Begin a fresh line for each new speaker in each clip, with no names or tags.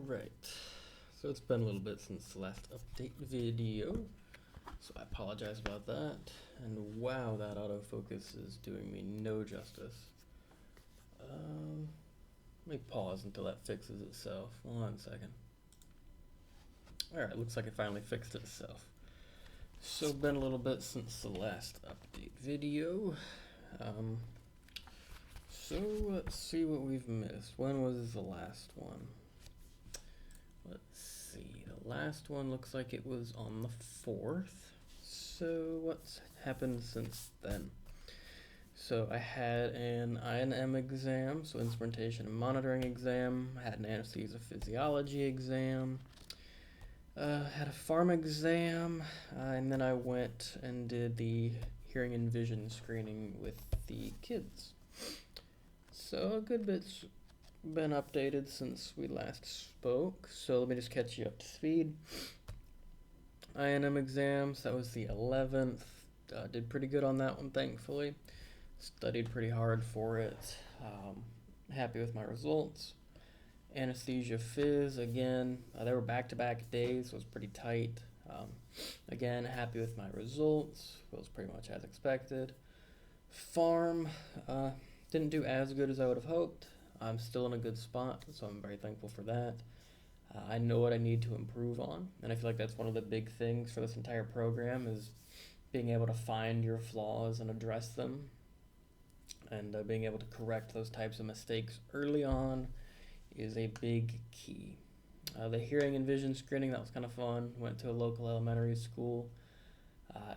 Alright, so it's been a little bit since the last update video, so I apologize about that, and wow, that autofocus is doing me no justice. Let me pause until that fixes itself. 1 second. Alright, looks like it finally fixed itself. So been a little bit since the last update video. So let's see what we've missed. When was the last one? Let's see, the last one looks like it was on the 4th. So what's happened since then? So I had an INM exam, so instrumentation and monitoring exam. I had an anesthesia physiology exam. Had a pharm exam, and then I went and did the hearing and vision screening with the kids. So a good bit's been updated since we last spoke, so let me just catch you up to speed. INM exams, that was the 11th. Did pretty good on that one, thankfully. Studied pretty hard for it. Happy with my results. Anesthesia phys, again, they were back-to-back days, so it was pretty tight. Again, happy with my results. Was pretty much as expected. Pharm, didn't do as good as I would have hoped. I'm still in a good spot, so I'm very thankful for that. I know what I need to improve on, and I feel like that's one of the big things for this entire program is being able to find your flaws and address them, and being able to correct those types of mistakes early on is a big key. The hearing and vision screening, that was kind of fun. Went to a local elementary school,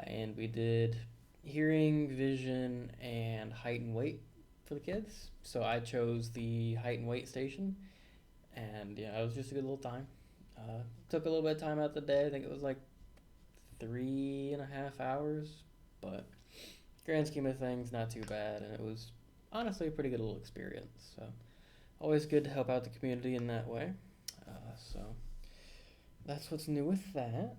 and we did hearing, vision, and height and weight for the kids. So I chose the height and weight station, and yeah, it was just a good little time. Took a little bit of time out of the day. I think it was like 3.5 hours, but grand scheme of things, not too bad, and it was honestly a pretty good little experience. So always good to help out the community in that way. So that's what's new with that.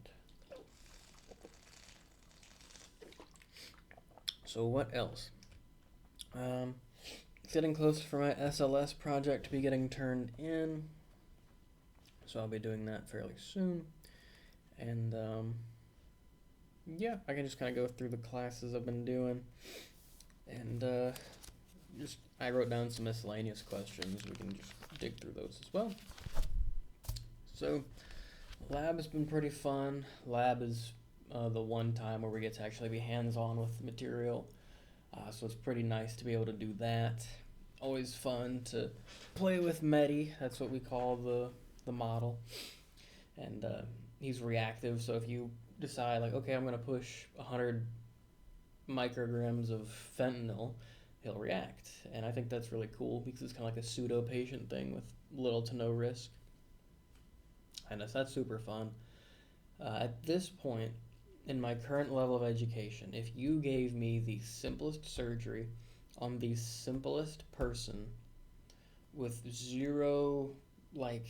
So what else? Getting close for my SLS project to be getting turned in, so I'll be doing that fairly soon. And yeah, I can just kind of go through the classes I've been doing, and I wrote down some miscellaneous questions. We can just dig through those as well. So lab has been pretty fun. Lab is the one time where we get to actually be hands-on with the material. So it's pretty nice to be able to do that. Always fun to play with Medi. That's what we call the model. And he's reactive, so if you decide, like, okay, I'm going to push 100 micrograms of fentanyl, he'll react. And I think that's really cool because it's kind of like a pseudo-patient thing with little to no risk. And that's super fun. At this point, in my current level of education, if you gave me the simplest surgery on the simplest person with zero, like,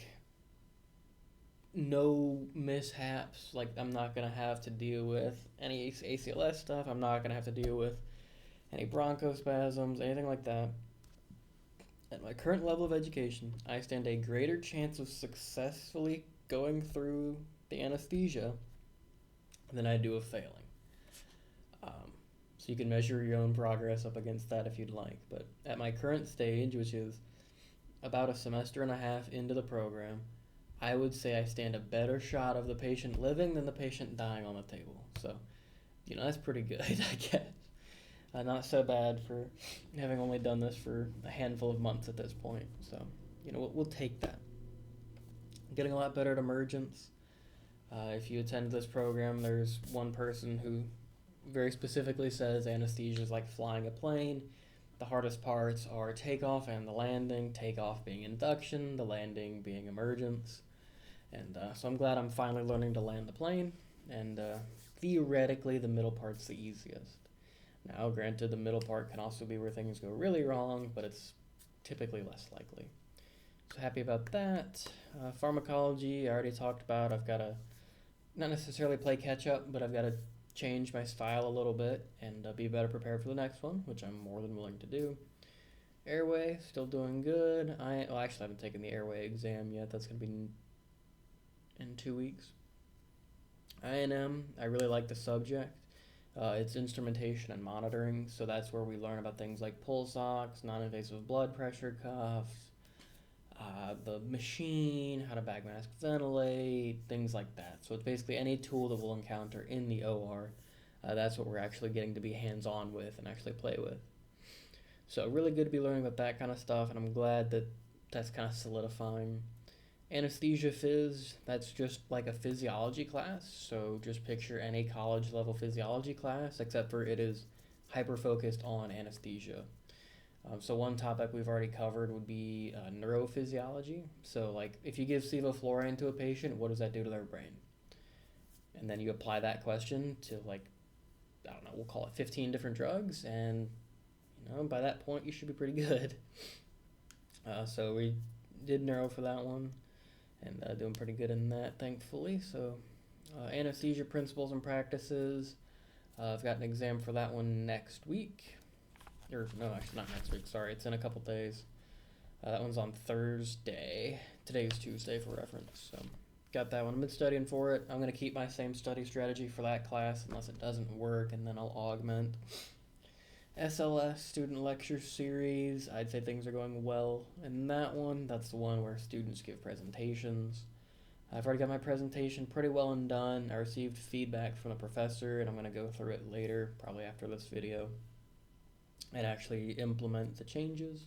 no mishaps, like I'm not going to have to deal with any ACLS stuff, I'm not going to have to deal with any bronchospasms, anything like that. At my current level of education, I stand a greater chance of successfully going through the anesthesia than I do of failing. So you can measure your own progress up against that if you'd like. But at my current stage, which is about a semester and a half into the program, I would say I stand a better shot of the patient living than the patient dying on the table. So, that's pretty good, I guess. Not so bad for having only done this for a handful of months at this point. So, we'll take that. Getting a lot better at emergence. If you attend this program, there's one person who very specifically says anesthesia is like flying a plane. The hardest parts are takeoff and the landing, takeoff being induction, the landing being emergence. And so I'm glad I'm finally learning to land the plane, and theoretically the middle part's the easiest. Now, granted, the middle part can also be where things go really wrong, but it's typically less likely. So happy about that. Pharmacology, I already talked about. I've got to not necessarily play catch up, but I've got to change my style a little bit and be better prepared for the next one, which I'm more than willing to do. Airway, still doing good. I actually haven't taken the airway exam yet. That's going to be in 2 weeks. I&M, I really like the subject. It's instrumentation and monitoring, so that's where we learn about things like pulse ox, non-invasive blood pressure cuffs, the machine, how to bag mask ventilate, things like that. So it's basically any tool that we'll encounter in the OR. That's what we're actually getting to be hands-on with and actually play with. So really good to be learning about that kind of stuff, and I'm glad that that's kind of solidifying. Anesthesia phys, that's just like a physiology class. So just picture any college level physiology class, except for it is hyper focused on anesthesia. So one topic we've already covered would be neurophysiology. So like if you give sevoflurane to a patient, what does that do to their brain? And then you apply that question to like, I don't know, we'll call it 15 different drugs, and by that point you should be pretty good. So we did neuro for that one, and doing pretty good in that, thankfully. So anesthesia principles and practices, I've got an exam for that one next week. Or no, actually not next week, sorry, it's in a couple days. That one's on Thursday. Today's Tuesday for reference. So got that one. I've been studying for it. I'm going to keep my same study strategy for that class unless it doesn't work, and then I'll augment. SLS, Student Lecture Series, I'd say things are going well in that one. That's the one where students give presentations. I've already got my presentation pretty well and done. I received feedback from the professor, and I'm going to go through it later, probably after this video, and actually implement the changes.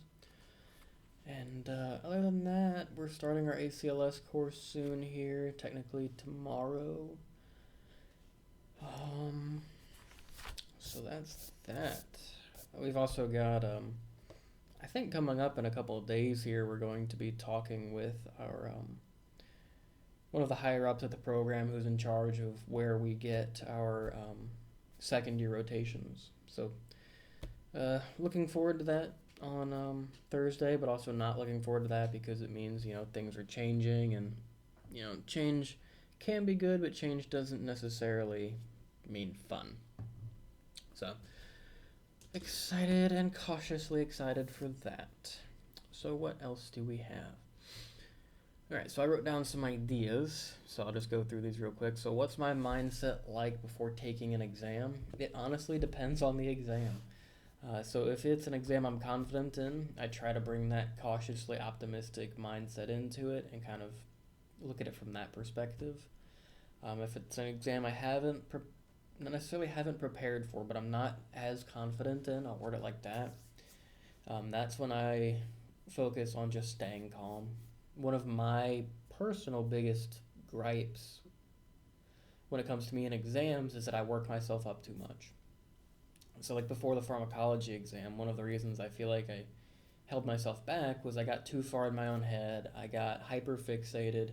And other than that, we're starting our ACLS course soon here, technically tomorrow. So that's that. We've also got, I think coming up in a couple of days here, we're going to be talking with our, one of the higher ups at the program who's in charge of where we get our second year rotations. So looking forward to that on Thursday, but also not looking forward to that because it means, things are changing, and, change can be good, but change doesn't necessarily mean fun. So excited and cautiously excited for that. So what else do we have? Alright, so I wrote down some ideas, so I'll just go through these real quick. So what's my mindset like before taking an exam? It honestly depends on the exam. So if it's an exam I'm confident in, I try to bring that cautiously optimistic mindset into it and kind of look at it from that perspective. If it's an exam I not necessarily haven't prepared for, but I'm not as confident in, I'll word it like that. That's when I focus on just staying calm. One of my personal biggest gripes when it comes to me in exams is that I work myself up too much. So like before the pharmacology exam, one of the reasons I feel like I held myself back was I got too far in my own head. I got hyper-fixated,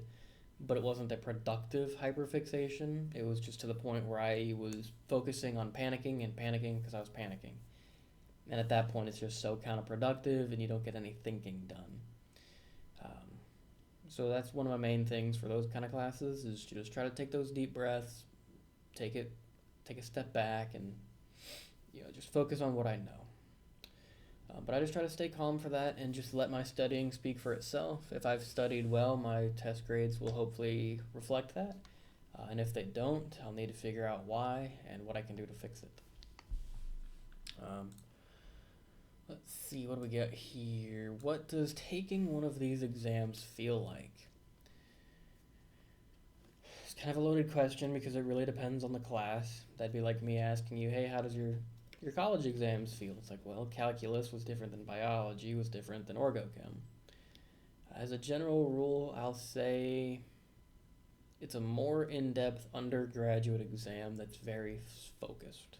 but it wasn't a productive hyperfixation. It was just to the point where I was focusing on panicking because I was panicking. And at that point, it's just so counterproductive, and you don't get any thinking done. So that's one of my main things for those kind of classes is to just try to take those deep breaths, take a step back, and just focus on what I know. But I just try to stay calm for that and just let my studying speak for itself. If I've studied well, my test grades will hopefully reflect that. And if they don't, I'll need to figure out why and what I can do to fix it. Let's see, what do we got here? What does taking one of these exams feel like? It's kind of a loaded question because it really depends on the class. That'd be like me asking you, hey, how does your college exams feel? It's like, well, calculus was different than biology, was different than orgochem. As a general rule, I'll say it's a more in-depth undergraduate exam that's very focused.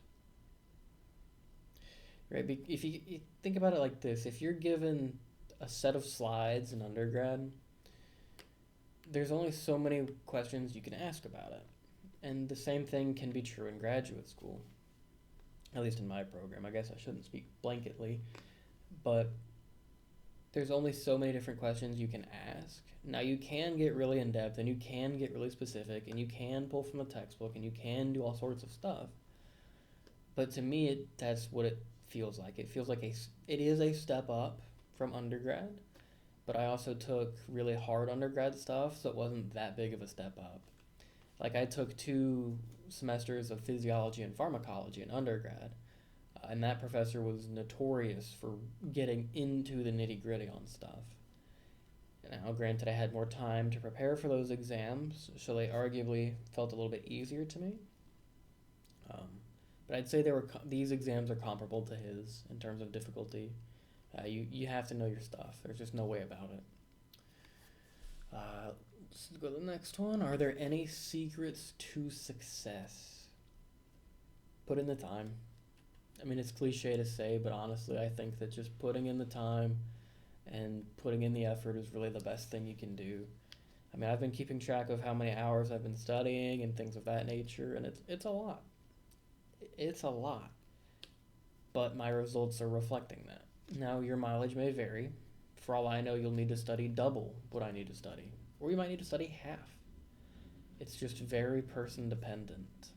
Right? If you think about it like this, if you're given a set of slides in undergrad, there's only so many questions you can ask about it. And the same thing can be true in graduate school. At least in my program. I guess I shouldn't speak blanketly, but there's only so many different questions you can ask. Now you can get really in-depth, and you can get really specific, and you can pull from the textbook, and you can do all sorts of stuff. But to me, that's what it feels like. It feels like it is a step up from undergrad, but I also took really hard undergrad stuff, so it wasn't that big of a step up. Like, I took 2 semesters of physiology and pharmacology in undergrad, and that professor was notorious for getting into the nitty gritty on stuff. Now, granted, I had more time to prepare for those exams, so they arguably felt a little bit easier to me. Um, but I'd say these exams are comparable to his in terms of difficulty. You have to know your stuff. There's just no way about it. Let's go to the next one. Are there any secrets to success? Put in the time. I mean, it's cliche to say, but honestly, I think that just putting in the time and putting in the effort is really the best thing you can do. I mean, I've been keeping track of how many hours I've been studying and things of that nature, and it's a lot. It's a lot. But my results are reflecting that. Now, your mileage may vary. For all I know, you'll need to study double what I need to study, or you might need to study half. It's just very person dependent.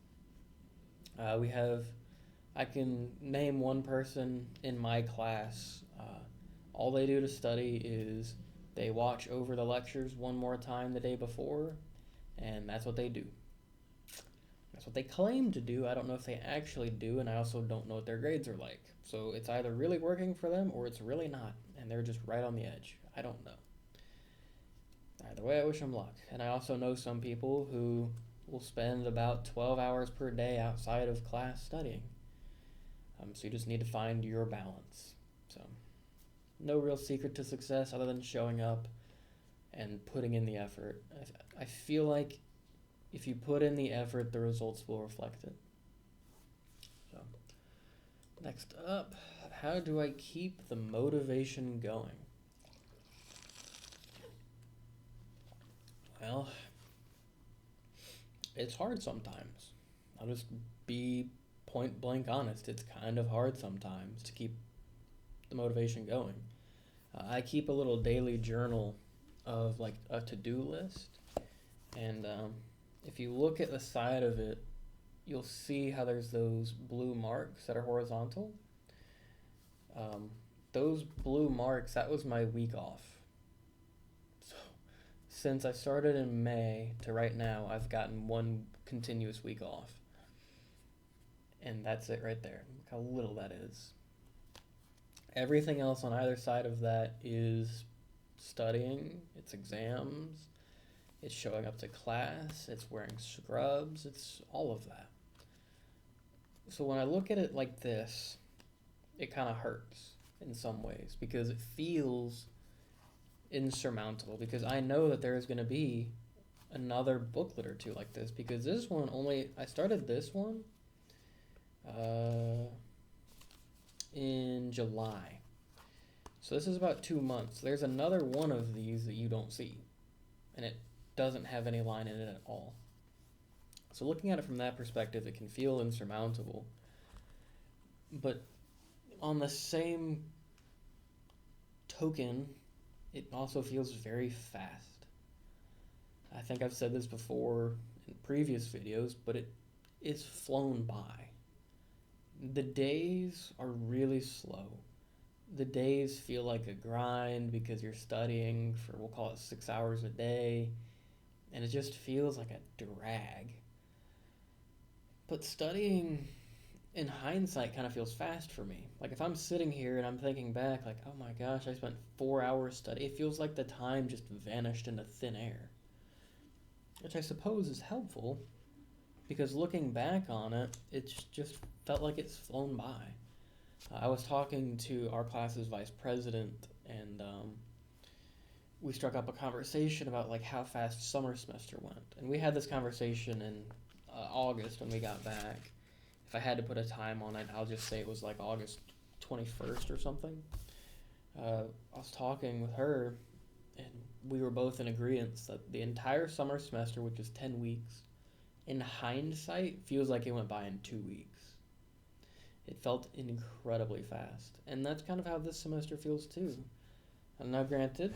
I can name one person in my class. All they do to study is they watch over the lectures one more time the day before, and that's what they do. That's what they claim to do. I don't know if they actually do, and I also don't know what their grades are like. So it's either really working for them or it's really not, and they're just right on the edge. I don't know. Either way, I wish them luck. And I also know some people who will spend about 12 hours per day outside of class studying. So you just need to find your balance. So no real secret to success other than showing up and putting in the effort. I feel like if you put in the effort, the results will reflect it. So next up, how do I keep the motivation going? Well, it's hard sometimes. I'll just be point blank honest. It's kind of hard sometimes to keep the motivation going. I keep a little daily journal of like a to-do list, and if you look at the side of it, you'll see how there's those blue marks that are horizontal. Those blue marks, that was my week off. So since I started in May to right now, I've gotten one continuous week off. And that's it right there. Look how little that is. Everything else on either side of that is studying, it's exams, it's showing up to class, it's wearing scrubs, it's all of that. So when I look at it like this, it kind of hurts in some ways because it feels insurmountable, because I know that there is going to be another booklet or two like this, because this one I started this one in July. So this is about 2 months. There's another one of these that you don't see, and it doesn't have any line in it at all. So looking at it from that perspective, it can feel insurmountable. But on the same token, it also feels very fast. I think I've said this before in previous videos, but it's flown by. The days are really slow. The days feel like a grind because you're studying for, we'll call it 6 hours a day, and it just feels like a drag. But studying, in hindsight, kind of feels fast for me. Like if I'm sitting here and I'm thinking back, like, oh my gosh, I spent 4 hours studying, it feels like the time just vanished into thin air. Which I suppose is helpful, because looking back on it, it's just felt like it's flown by. I was talking to our class's vice president, and we struck up a conversation about like how fast summer semester went. And we had this conversation in August when we got back. If I had to put a time on it, I'll just say it was like August 21st or something. I was talking with her, and we were both in agreement that the entire summer semester, which is 10 weeks, in hindsight, feels like it went by in 2 weeks. It felt incredibly fast. And that's kind of how this semester feels too. And now granted,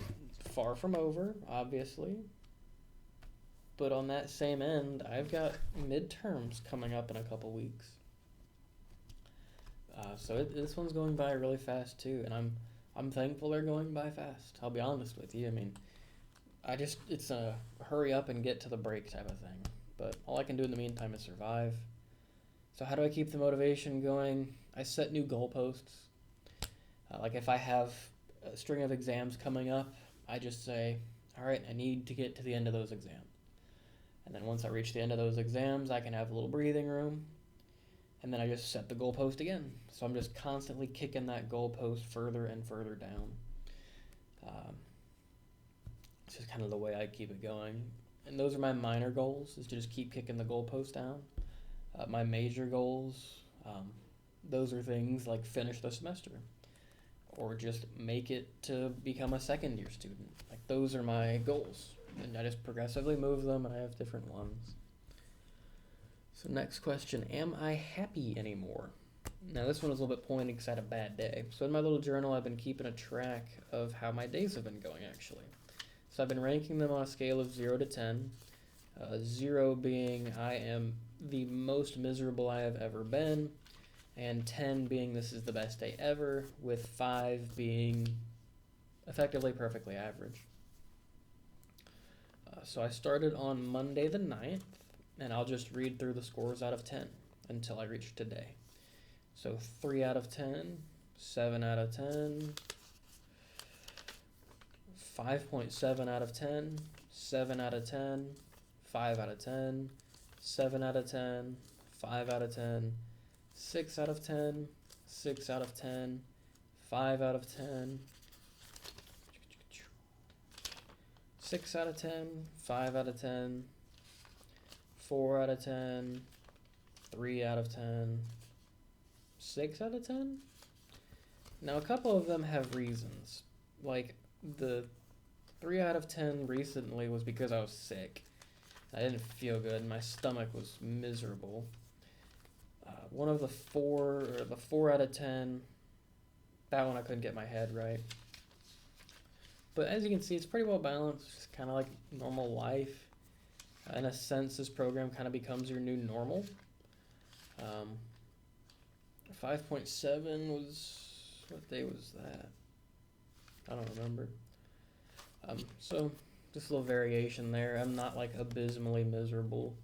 far from over, obviously. But on that same end, I've got midterms coming up in a couple weeks. So this one's going by really fast too. And I'm thankful they're going by fast. I'll be honest with you. I mean, it's a hurry up and get to the break type of thing. But all I can do in the meantime is survive. So how do I keep the motivation going? I set new goalposts. Like if I have a string of exams coming up, I just say, all right, I need to get to the end of those exams. And then once I reach the end of those exams, I can have a little breathing room. And then I just set the goalpost again. So I'm just constantly kicking that goalpost further and further down. It's just kind of the way I keep it going. And those are my minor goals, is to just keep kicking the goalpost down. My major goals, those are things like finish the semester or just make it to become a second year student. Like those are my goals. And I just progressively move them, and I have different ones. So next question, am I happy anymore? Now this one was a little bit pointed because I had a bad day. So in my little journal, I've been keeping a track of how my days have been going, actually. So I've been ranking them on a scale of 0 to 10. 0 being I am the most miserable I have ever been, and 10 being this is the best day ever, with 5 being effectively perfectly average. So I started on Monday the 9th, and I'll just read through the scores out of 10 until I reach today. So 3 out of 10, 7 out of 10, 5.7 out of 10, 7 out of 10, 5 out of 10, 7 out of 10, 5 out of 10, 6 out of 10, 6 out of 10, 5 out of 10, 6 out of 10, 5 out of 10, 4 out of 10, 3 out of 10, 6 out of 10? Now, a couple of them have reasons. Like, the 3 out of 10 recently was because I was sick. I didn't feel good. My stomach was miserable. One of the 4 out of 10, that one I couldn't get my head right. But as you can see, it's pretty well balanced. It's kind of like normal life. In a sense, this program kind of becomes your new normal. 5.7 was, what day was that? I don't remember. So just a little variation there. I'm not like abysmally miserable.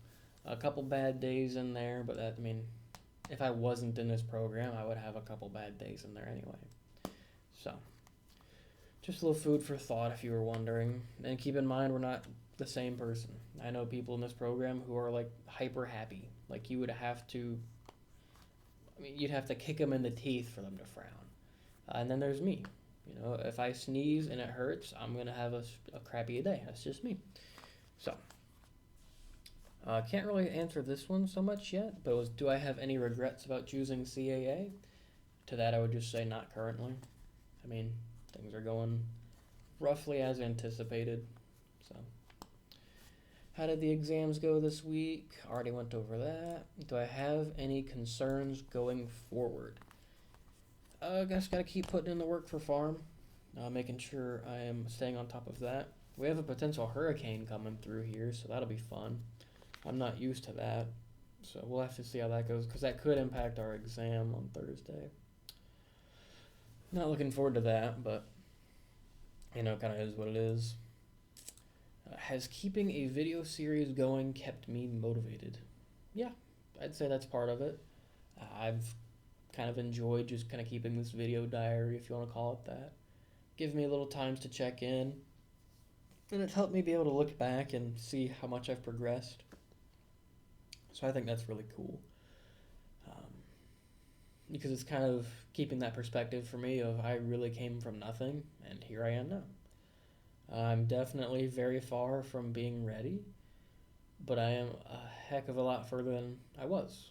A couple bad days in there, but that, I mean, if I wasn't in this program, I would have a couple bad days in there anyway. So just a little food for thought if you were wondering. And keep in mind, we're not the same person. I know people in this program who are like hyper happy. Like you would have to, you'd have to kick them in the teeth for them to frown. And then there's me. You know, if I sneeze and it hurts, I'm going to have a crappy day. That's just me. So, can't really answer this one so much yet, but do I have any regrets about choosing CAA? To that, I would just say not currently. I mean, things are going roughly as anticipated. So, how did the exams go this week? Already went over that. Do I have any concerns going forward? I guess gotta keep putting in the work for farm, making sure I am staying on top of that. We have a potential hurricane coming through here, so that'll be fun. I'm not used to that, so we'll have to see how that goes, because that could impact our exam on Thursday. Not looking forward to that, but, you know, kind of is what it is. Has keeping a video series going kept me motivated? Yeah, I'd say that's part of it. I've kind of enjoyed just kind of keeping this video diary, if you want to call it that. Gives me a little times to check in, and it's helped me be able to look back and see how much I've progressed. So I think that's really cool, because it's kind of keeping that perspective for me of I really came from nothing, and here I am now. I'm definitely very far from being ready, but I am a heck of a lot further than I was.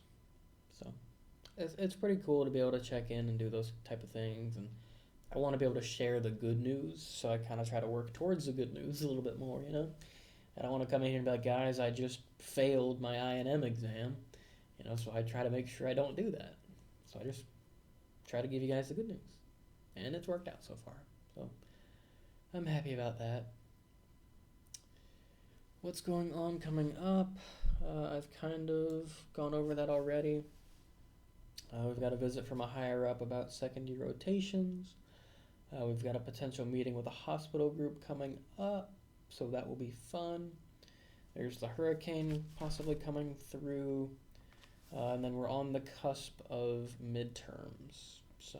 So it's pretty cool to be able to check in and do those type of things, and I want to be able to share the good news, so I kind of try to work towards the good news a little bit more, you know? I don't want to come in here and be like, guys, I just failed my I&M exam, you know, so I try to make sure I don't do that. So I just try to give you guys the good news, and it's worked out so far, so I'm happy about that. What's going on coming up? I've kind of gone over that already. We've got a visit from a higher up about second year rotations. We've got a potential meeting with a hospital group coming up, so that will be fun. There's the hurricane possibly coming through, and then we're on the cusp of midterms. So,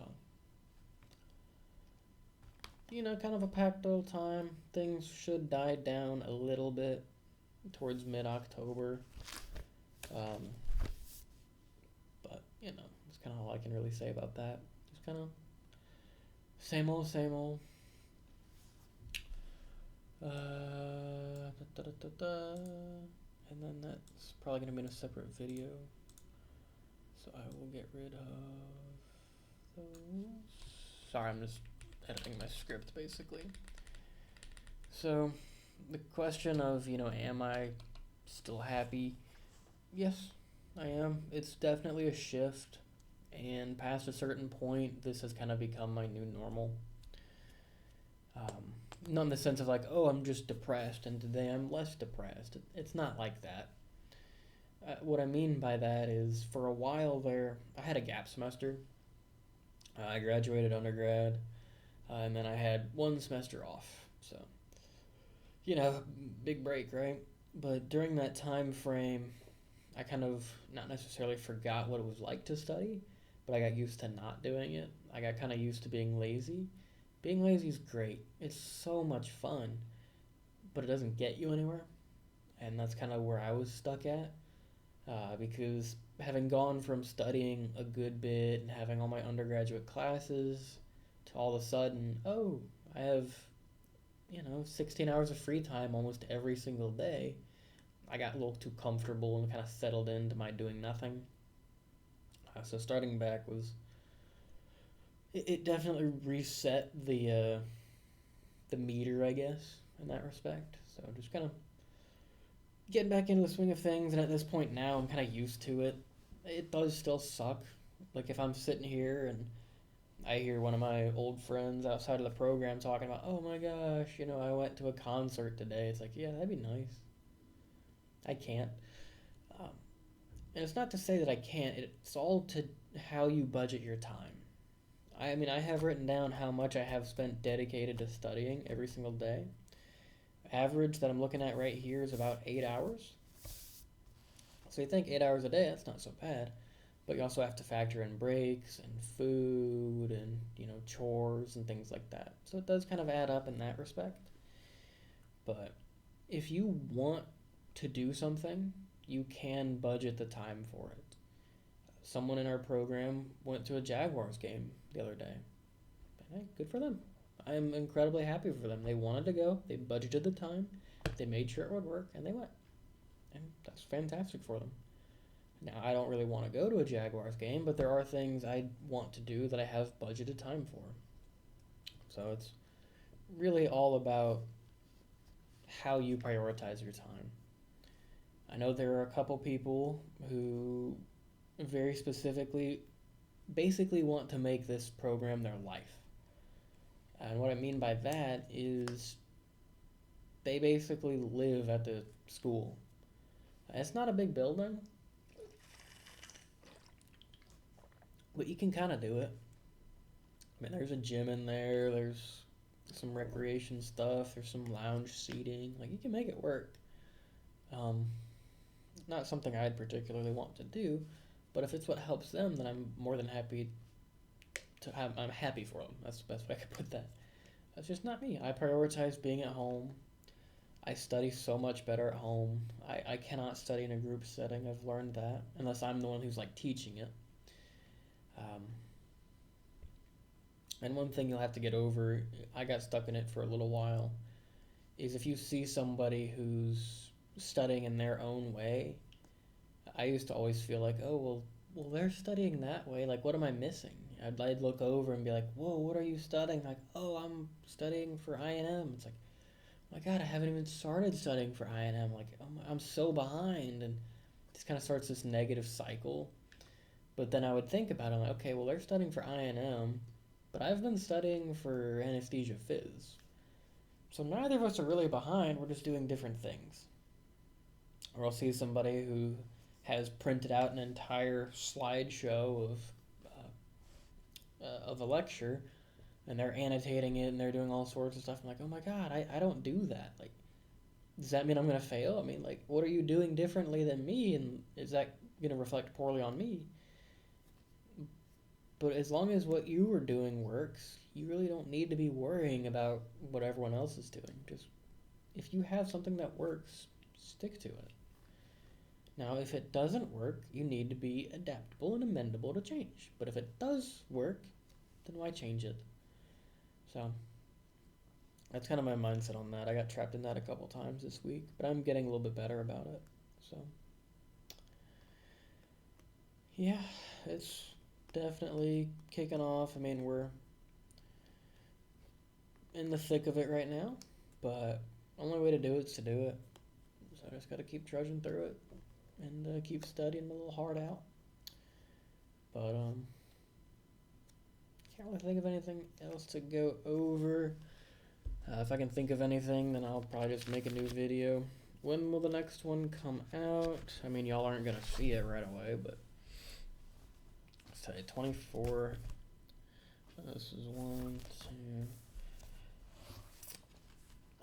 kind of a packed old time. Things should die down a little bit towards mid-October. Um, but, that's kind of all I can really say about that. Just kind of same old, same old. And then that's probably going to be in a separate video. So I will get rid of those. Sorry, I'm just editing my script basically. So the question of, am I still happy? Yes, I am. It's definitely a shift. And past a certain point, this has kind of become my new normal. Not in the sense of like, oh, I'm just depressed and today I'm less depressed. It's not like that. What I mean by that is for a while there, I had a gap semester. I graduated undergrad, and then I had one semester off. So, big break, right? But during that time frame, I kind of not necessarily forgot what it was like to study, but I got used to not doing it. I got kind of used to being lazy. Being lazy is great. It's so much fun, but it doesn't get you anywhere. And that's kind of where I was stuck at. Because having gone from studying a good bit and having all my undergraduate classes to all of a sudden, oh, I have, 16 hours of free time almost every single day, I got a little too comfortable and kind of settled into my doing nothing. So starting back it definitely reset the meter, I guess, in that respect. So just kind of getting back into the swing of things, and at this point now, I'm kind of used to it. It does still suck. Like if I'm sitting here and I hear one of my old friends outside of the program talking about, oh my gosh, I went to a concert today. It's like, yeah, that'd be nice. I can't. Um, and it's not to say that I can't. It's all to how you budget your time. I mean, I have written down how much I have spent dedicated to studying every single day. Average that I'm looking at right here is about 8 hours. So you think 8 hours a day, that's not so bad. But you also have to factor in breaks and food and, chores and things like that. So it does kind of add up in that respect. But if you want to do something, you can budget the time for it. Someone in our program went to a Jaguars game the other day. Hey, good for them. I'm incredibly happy for them. They wanted to go, they budgeted the time, they made sure it would work, and they went. And that's fantastic for them. Now, I don't really want to go to a Jaguars game, but there are things I want to do that I have budgeted time for. So it's really all about how you prioritize your time. I know there are a couple people who very specifically basically want to make this program their life. And what I mean by that is they basically live at the school. It's not a big building, but you can kind of do it. I mean, there's a gym in there, there's some recreation stuff, there's some lounge seating. Like, you can make it work. Not something I'd particularly want to do, but if it's what helps them, then I'm more than happy I'm happy for them. That's the best way I could put that. That's just not me. I prioritize being at home. I study so much better at home. I cannot study in a group setting. I've learned that, unless I'm the one who's like teaching it. And one thing you'll have to get over, I got stuck in it for a little while, is if you see somebody who's studying in their own way, I used to always feel like, oh, well, they're studying that way. Like, what am I missing? I'd look over and be like, whoa, what are you studying? Like, oh, I'm studying for I&M. It's like, oh my God, I haven't even started studying for I&M. Like, I'm so behind. And it just kind of starts this negative cycle. But then I would think about it, like, okay, well, they're studying for I&M, but I've been studying for anesthesia phys. So neither of us are really behind. We're just doing different things. Or I'll see somebody who has printed out an entire slideshow of a lecture, and they're annotating it and they're doing all sorts of stuff. I'm like, oh my god, I don't do that. Like, does that mean I'm gonna fail? I mean, like, what are you doing differently than me, and is that gonna reflect poorly on me? But as long as what you are doing works, you really don't need to be worrying about what everyone else is doing. Just if you have something that works, stick to it. Now, if it doesn't work, you need to be adaptable and amendable to change. But if it does work, then why change it? So that's kind of my mindset on that. I got trapped in that a couple times this week, but I'm getting a little bit better about it. So yeah, it's definitely kicking off. I mean, we're in the thick of it right now, but only way to do it is to do it. So I just got to keep trudging through it and keep studying a little hard out. But can't really think of anything else to go over. If I can think of anything, then I'll probably just make a new video. When will the next one come out? I mean, y'all aren't gonna see it right away, but let's say 24. This is 1,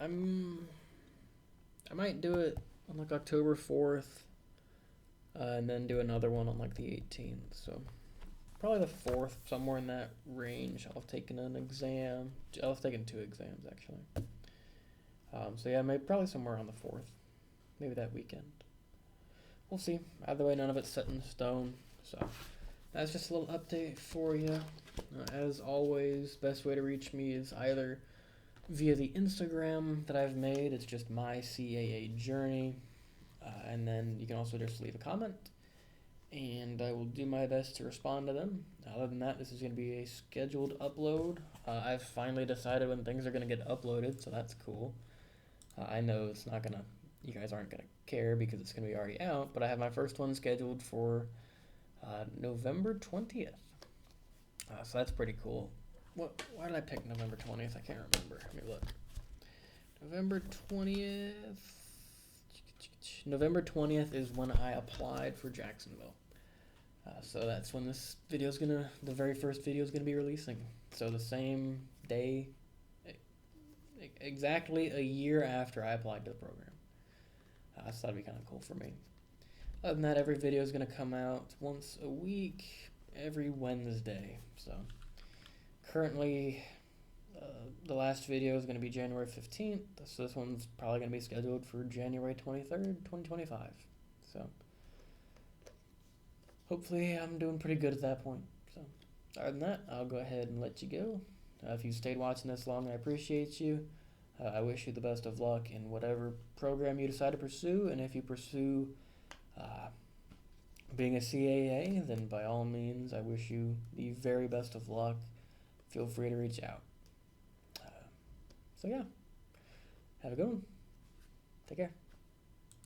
2. I might do it on like October 4th, and then do another one on like the 18th. So probably the 4th, somewhere in that range. I'll have taken an exam. I'll have taken 2 exams actually. So yeah, maybe probably somewhere on the 4th, maybe that weekend. We'll see. Either way, none of it's set in stone. So that's just a little update for you. As always, best way to reach me is either via the Instagram that I've made. It's just my CAA Journey. And then you can also just leave a comment, and I will do my best to respond to them. Other than that, this is going to be a scheduled upload. I've finally decided when things are going to get uploaded, so that's cool. I know it's not going to, you guys aren't going to care because it's going to be already out, but I have my first one scheduled for November 20th. So that's pretty cool. Why did I pick November 20th? I can't remember. Let me look. November 20th. November 20th is when I applied for Jacksonville. So that's when this video is the very first video is gonna be releasing. So the same day, exactly a year after I applied to the program. So that'd be kind of cool for me. Other than that, every video is gonna come out once a week, every Wednesday. So currently, the last video is going to be January 15th, so this one's probably going to be scheduled for January 23rd, 2025. So hopefully I'm doing pretty good at that point. So other than that, I'll go ahead and let you go. If you stayed watching this long, I appreciate you. I wish you the best of luck in whatever program you decide to pursue, and if you pursue being a CAA, then by all means, I wish you the very best of luck. Feel free to reach out. So yeah, have a good one. Take care.